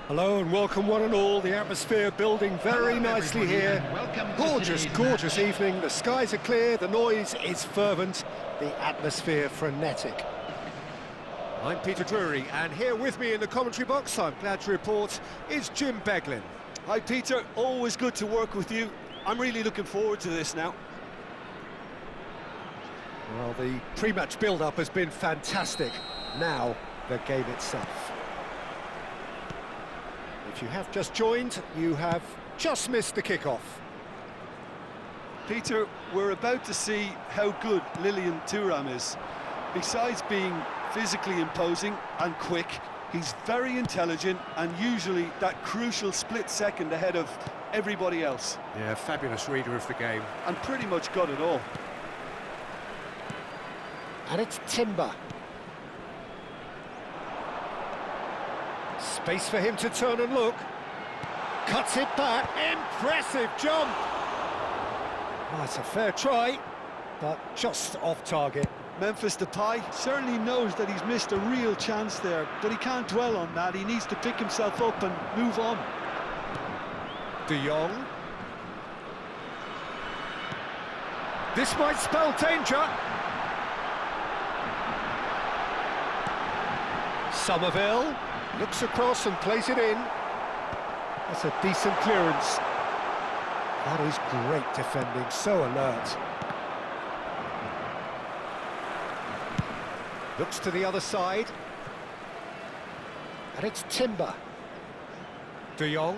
Hello and welcome one and all. The atmosphere building very nicely here. Gorgeous evening. The skies are clear, the noise is fervent, the atmosphere frenetic. I'm Peter Drury, and here with me in the commentary box, I'm glad to report, is Jim Beglin. Hi Peter, always good to work with you. I'm really looking forward to this now. Well, the pre-match build-up has been fantastic. Now, the game itself. If you have just joined, you have just missed the kickoff. Peter, we're about to see how good Lilian Thuram is. Besides being physically imposing and quick, he's very intelligent and usually that crucial split second ahead of everybody else. Yeah, fabulous reader of the game. And pretty much got it all. And it's Timber. Space for him to turn and look. Cuts it back. Impressive jump. Oh, it's a fair try, but just off target. Memphis Depay certainly knows that he's missed a real chance there, but he can't dwell on that. He needs to pick himself up and move on. De Jong. This might spell danger. Somerville looks across and plays it in. That's a decent clearance. That is great defending, so alert. Looks to the other side. And it's Timber. De Jong.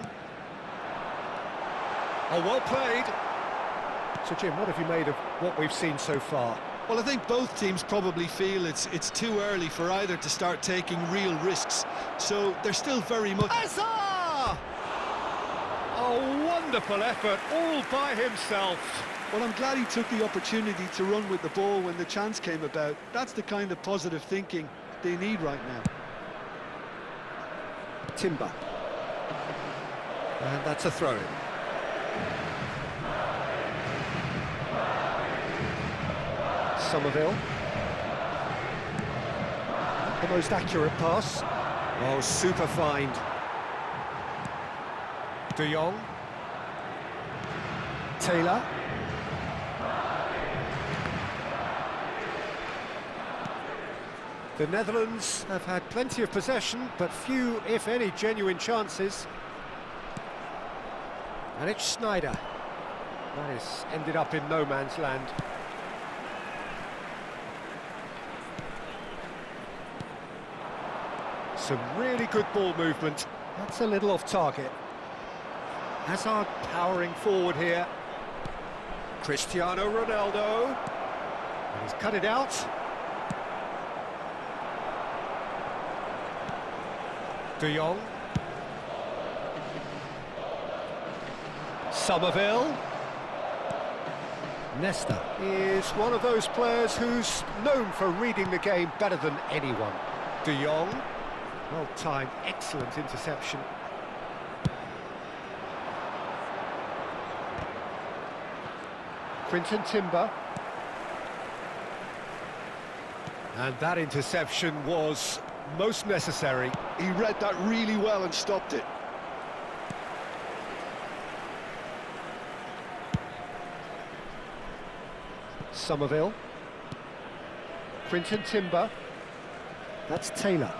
Oh, well played. So, Jim, what have you made of what we've seen so far? Well, I think both teams probably feel it's too early for either to start taking real risks. So they're still very much... Hazard! A wonderful effort, all by himself. Well, I'm glad he took the opportunity to run with the ball when the chance came about. That's the kind of positive thinking they need right now. Timber. And that's a throw-in. Somerville. the most accurate pass. Oh, super find. De Jong. Taylor. The Netherlands have had plenty of possession, but few, if any, genuine chances. And it's Schneider. That has ended up in no man's land. Some really good ball movement. That's a little off target. Hazard powering forward here. Cristiano Ronaldo. And he's cut it out. De Jong. Somerville. Nesta is one of those players who's known for reading the game better than anyone. De Jong. Well-timed, excellent interception. Quinton Timber. And that interception was most necessary. He read that really well and stopped it. Somerville. Quinton Timber. That's Taylor.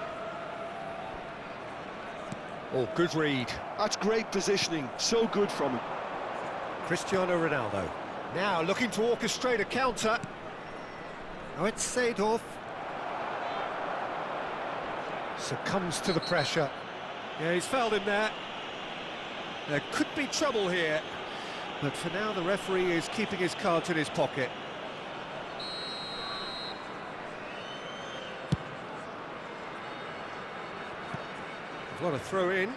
Oh, good read. That's great positioning, so good from him. Cristiano Ronaldo. Now looking to orchestrate a counter. Oh, it's Seedorf. Succumbs to the pressure. Yeah, he's fouled him there. There could be trouble here. But for now, the referee is keeping his cards in his pocket. What a throw in.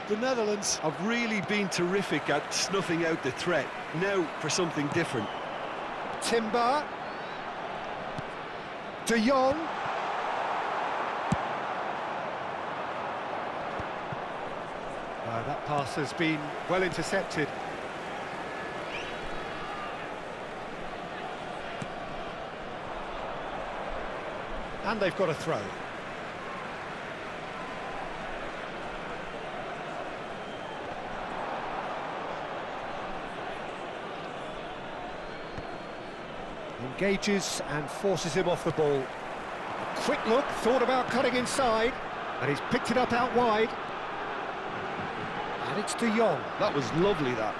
The Netherlands have really been terrific at snuffing out the threat. Now for something different. Timber. De Jong. That pass has been well intercepted. And they've got a throw. Engages and forces him off the ball. A quick look, thought about cutting inside, and he's picked it up out wide. And it's De Jong. That was lovely, that.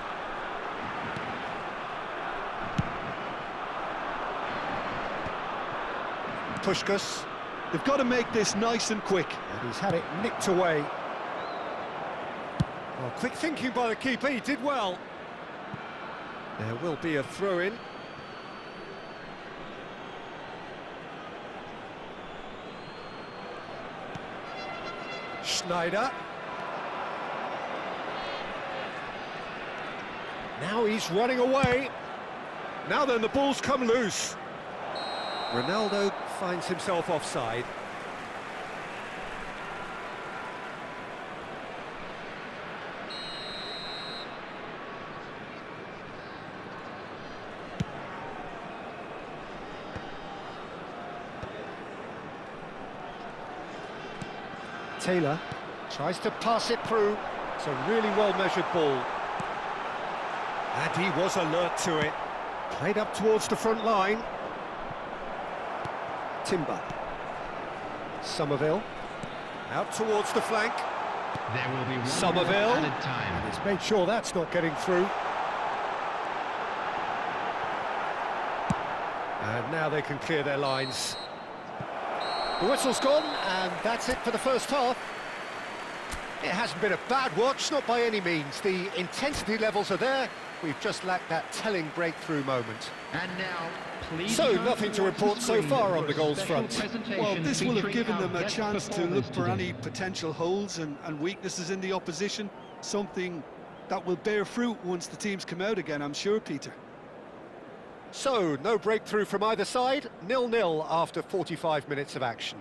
Puskás. They've got to make this nice and quick. And he's had it nicked away. Well, quick thinking by the keeper, he did well. There will be a throw-in. Schneider. Now he's running away. Now then, the ball's come loose. Ronaldo finds himself offside. Taylor tries to pass it through. It's a really well-measured ball. And he was alert to it. Played up towards the front line. Timber. Somerville. Out towards the flank. There will be one Somerville. added time. And he's made sure that's not getting through. And now they can clear their lines. The whistle's gone, and that's it for the first half. It hasn't been a bad watch, not by any means. The intensity levels are there. We've just lacked that telling breakthrough moment. And now, please. So, nothing to report so far on the goals front. Well, this will have given them a chance to look for any potential holes and weaknesses in the opposition. Something that will bear fruit once the teams come out again, I'm sure, Peter. So, no breakthrough from either side, 0-0 after 45 minutes of action.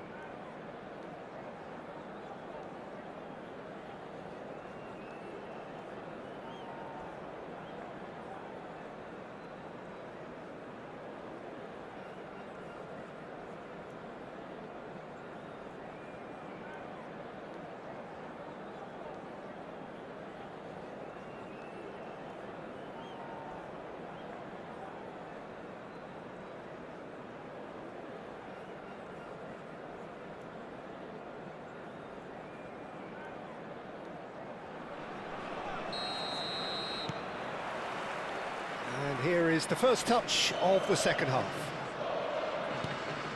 here is the first touch of the second half.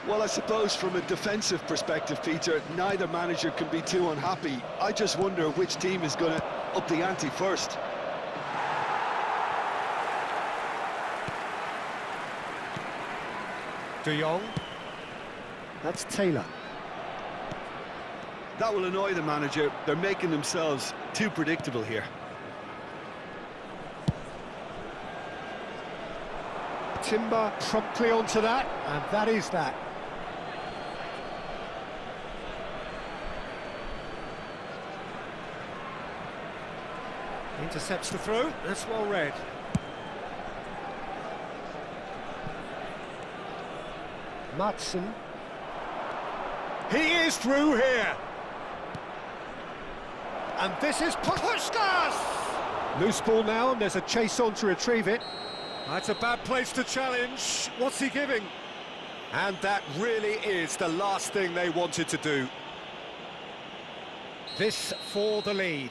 Well, I suppose from a defensive perspective, Peter, neither manager can be too unhappy. I just wonder which team is going to up the ante first. De Jong. That's Taylor. That will annoy the manager. They're making themselves too predictable here. Timber promptly onto that, and that is that. Intercepts the throw, that's well read. Madsen. He is through here. And this is Puskas! Loose ball now, and there's a chase on to retrieve it. That's a bad place to challenge. What's he giving? And that really is the last thing they wanted to do. This for the lead.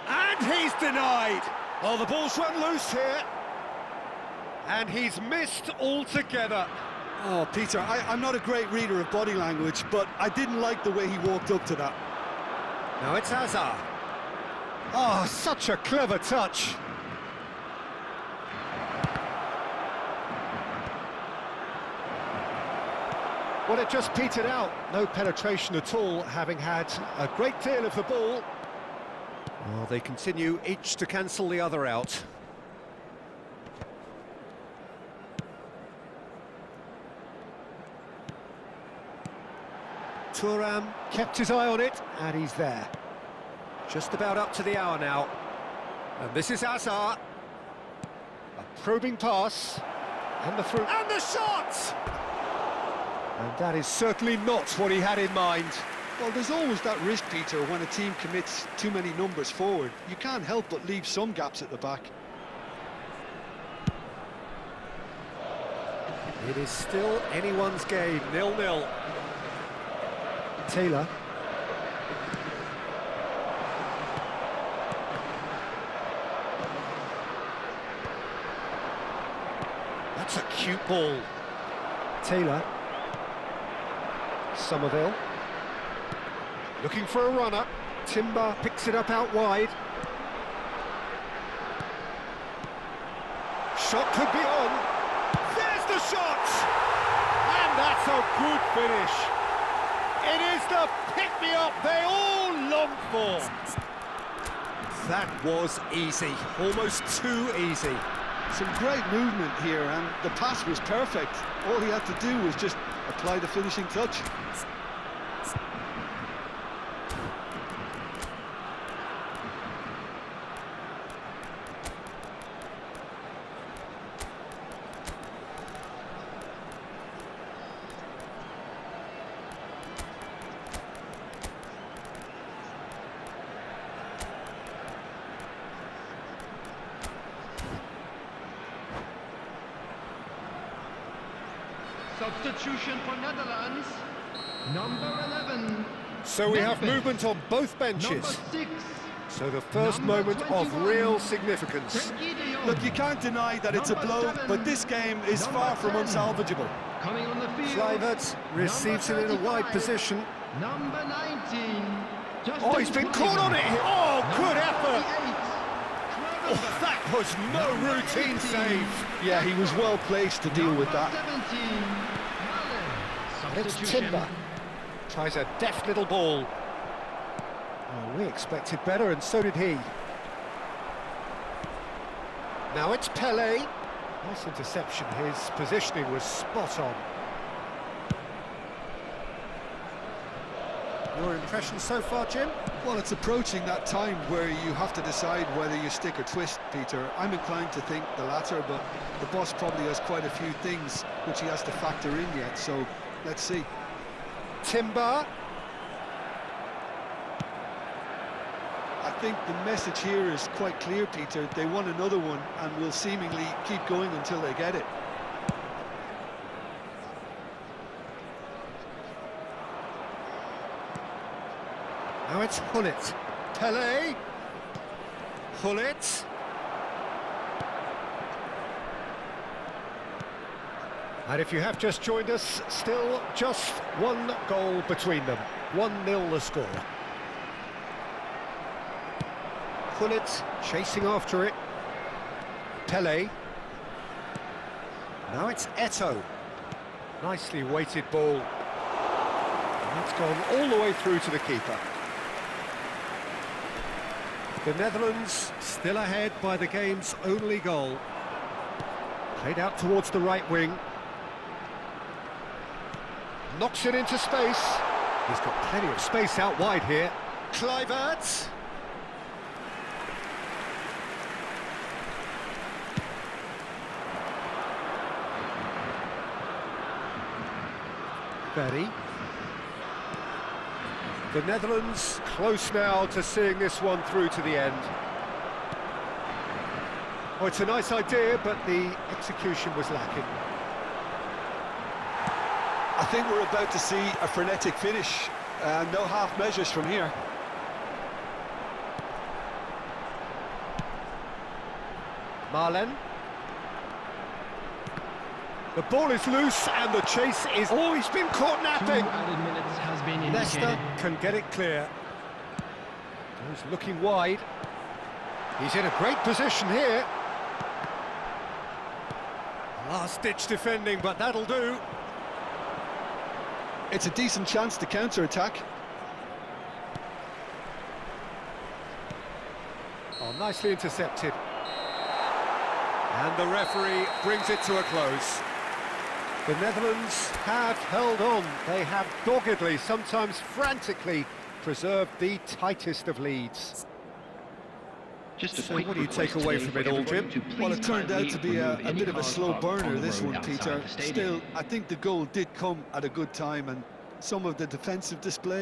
And he's denied. Oh, the ball's run loose here. And he's missed altogether. Oh, Peter, I'm not a great reader of body language, but I didn't like the way he walked up to that. Now it's Hazard. Oh, such a clever touch. Well, it just petered out. No penetration at all, having had a great deal of the ball. Well, they continue each to cancel the other out. Thuram kept his eye on it, and he's there. Just about up to the hour now. And this is Hazard. A probing pass. And the through. And the shot! And that is certainly not what he had in mind. Well, there's always that risk, Peter, when a team commits too many numbers forward. You can't help but leave some gaps at the back. It is still anyone's game, 0-0. Taylor. That's a cute ball. Taylor. Somerville. Looking for a runner. Timber picks it up out wide. Shot could be on. There's the shot! And that's a good finish. It is the pick-me-up they all long for. That was easy, almost too easy. Some great movement here, and the pass was perfect. All he had to do was just apply the finishing touch. Substitution for Netherlands. Number 11. So we have movement on both benches. Number 6. So the first Number moment of 21. real significance. Look, you can't deny that it's a blow, but this game is far from unsalvageable. Coming on the field. Kluivert receives it in a wide 35. position. Number 19. Oh, he's been caught on it. Oh, good effort. Oh, that was no routine save. Yeah, he was well placed to deal with that. It's Timber. Tries a deft little ball. Oh, we expected better, and so did he. Now it's Pelé. Nice interception. His positioning was spot on. Your impression so far, Jim? Well, it's approaching that time where you have to decide whether you stick or twist, Peter. I'm inclined to think the latter, but the boss probably has quite a few things which he has to factor in yet, so let's see. Timber. think the message here is quite clear, Peter. They want another one and will seemingly keep going until they get it. Now it's Hullet. Pele. Hullet. And if you have just joined us, still just one goal between them. 1-0 the score. Hullet chasing after it. Pele. Now it's Eto'o. Nicely weighted ball. And it's gone all the way through to the keeper. The Netherlands still ahead by the game's only goal. Played out towards the right wing. Knocks it into space. He's got plenty of space out wide here. Kluivert. Berry. The Netherlands close now to seeing this one through to the end. Oh, it's a nice idea, but the execution was lacking. I think we're about to see a frenetic finish. No half measures from here. Marlen. The ball is loose and the chase is... Oh, he's been caught napping! 2 added minutes has been indicated. Leicester can get it clear. He's looking wide. He's in a great position here. Last-ditch defending, but that'll do. It's a decent chance to counter-attack. Oh, nicely intercepted. And the referee brings it to a close. The Netherlands have held on. They have doggedly, sometimes frantically, preserved the tightest of leads. Just So what do you take away from it all, Jim? Well, it turned out to be a bit of a slow burner, this one, Peter. Still, I think the goal did come at a good time, and some of the defensive display